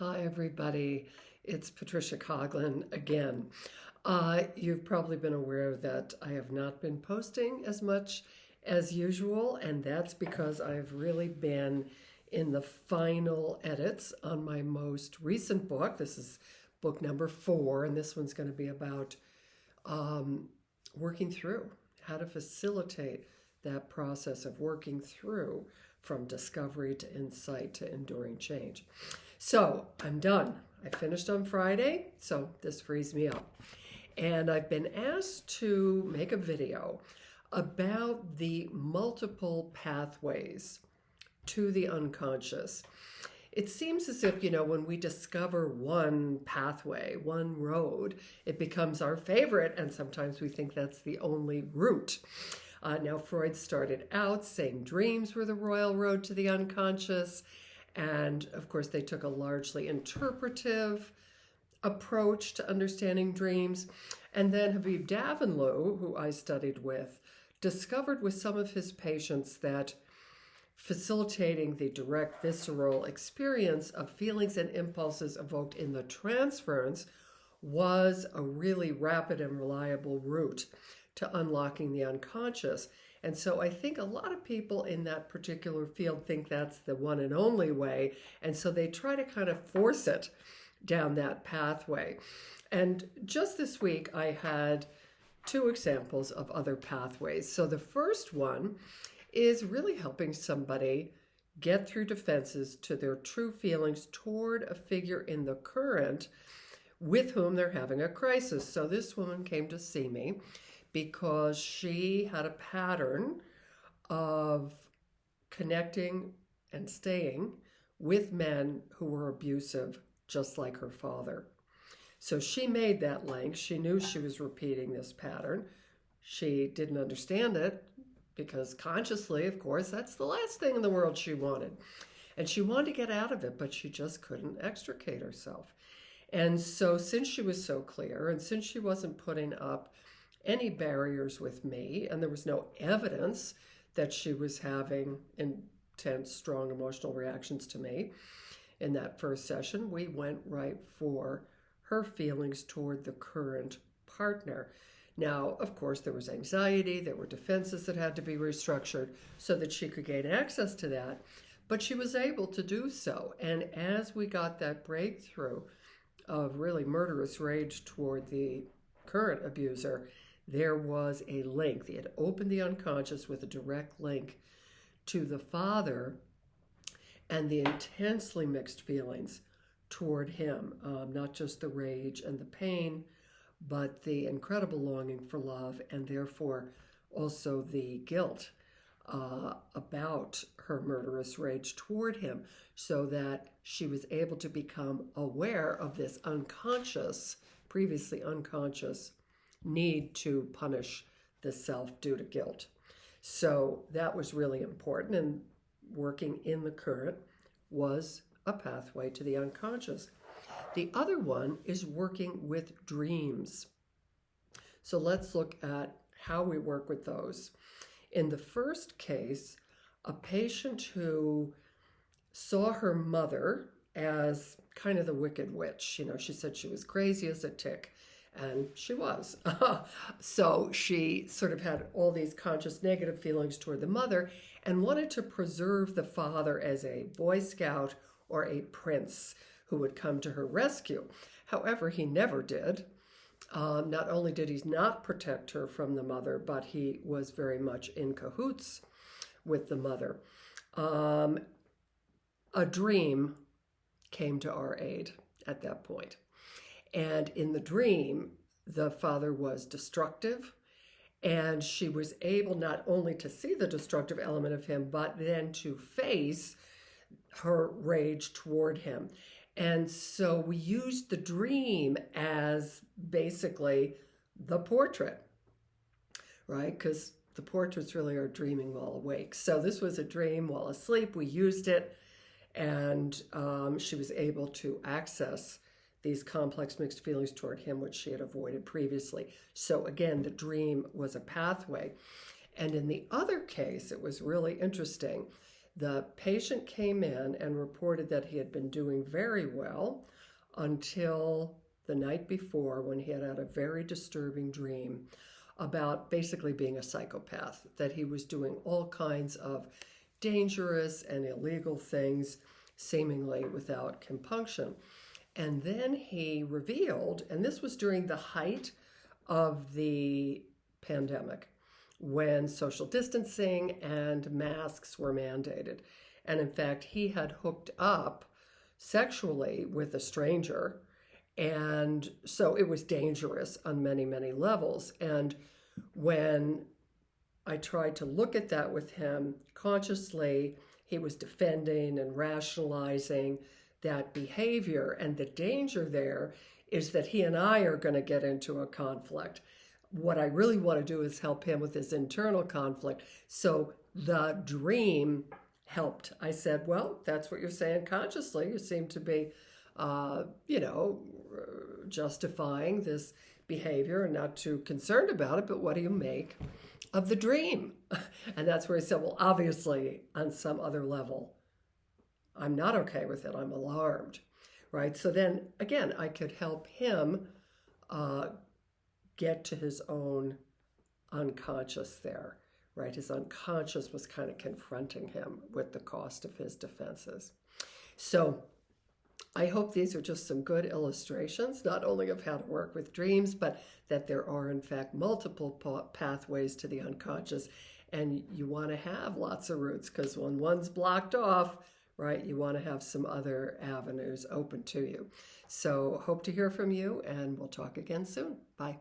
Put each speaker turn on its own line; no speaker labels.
Hi, everybody. It's Patricia Coughlin again. You've probably been aware that I have not been posting as much as usual, and that's because I've really been in the final edits on my most recent book. This is book number 4, and this one's going to be about working through how to facilitate that process of working through from discovery to insight to enduring change. So I'm done. I finished on Friday, so this frees me up. And I've been asked to make a video about the multiple pathways to the unconscious. It seems as if, when we discover one pathway, one road, it becomes our favorite, and sometimes we think that's the only route. Now, Freud started out saying dreams were the royal road to the unconscious, and of course, they took a largely interpretive approach to understanding dreams. And then Habib Davanloo, who I studied with, discovered with some of his patients that facilitating the direct visceral experience of feelings and impulses evoked in the transference was a really rapid and reliable route to unlocking the unconscious. And so I think a lot of people in that particular field think that's the one and only way, and so they try to kind of force it down that pathway. And just this week I had 2 examples of other pathways. So the first one is really helping somebody get through defenses to their true feelings toward a figure in the current with whom they're having a crisis. So this woman came to see me because she had a pattern of connecting and staying with men who were abusive, just like her father. So she made that link. She knew she was repeating this pattern. She didn't understand it because consciously, of course, that's the last thing in the world she wanted. And she wanted to get out of it, but she just couldn't extricate herself. And so since she was so clear, and since she wasn't putting up any barriers with me, and there was no evidence that she was having intense, strong emotional reactions to me in that first session, we went right for her feelings toward the current partner. Now, of course, there was anxiety, there were defenses that had to be restructured so that she could gain access to that, but she was able to do so. And as we got that breakthrough of really murderous rage toward the current abuser, there was a link. They had opened the unconscious with a direct link to the father and the intensely mixed feelings toward him, not just the rage and the pain, but the incredible longing for love, and therefore also the guilt about her murderous rage toward him, so that she was able to become aware of this unconscious, previously unconscious, need to punish the self due to guilt. So that was really important, and working in the current was a pathway to the unconscious. The other one is working with dreams. So let's look at how we work with those. In the first case, a patient who saw her mother as kind of the wicked witch. She said she was crazy as a tick. And she was. So she sort of had all these conscious negative feelings toward the mother and wanted to preserve the father as a Boy Scout or a prince who would come to her rescue. However, he never did. Not only did he not protect her from the mother, but he was very much in cahoots with the mother. A dream came to our aid at that point. And in the dream, the father was destructive, and she was able not only to see the destructive element of him, but then to face her rage toward him. And so we used the dream as basically the portrait, right? Because the portraits really are dreaming while awake. So this was a dream while asleep. We used it, and she was able to access these complex mixed feelings toward him, which she had avoided previously. So again, the dream was a pathway. And in the other case, it was really interesting. The patient came in and reported that he had been doing very well until the night before, when he had had a very disturbing dream about basically being a psychopath, that he was doing all kinds of dangerous and illegal things, seemingly without compunction. And then he revealed, and this was during the height of the pandemic, when social distancing and masks were mandated. And in fact, he had hooked up sexually with a stranger. And so it was dangerous on many, many levels. And when I tried to look at that with him consciously, he was defending and rationalizing that behavior. And the danger there is that he and I are going to get into a conflict. What I really want to do is help him with his internal conflict. So the dream helped. I said, well, that's what you're saying consciously. You seem to be, justifying this behavior and not too concerned about it, but what do you make of the dream? And that's where he said, well, obviously, on some other level, I'm not okay with it. I'm alarmed, right? So then, again, I could help him get to his own unconscious there, right? His unconscious was kind of confronting him with the cost of his defenses. So I hope these are just some good illustrations, not only of how to work with dreams, but that there are, in fact, multiple pathways to the unconscious. And you want to have lots of routes, because when one's blocked off, right, you want to have some other avenues open to you. So hope to hear from you, and we'll talk again soon. Bye.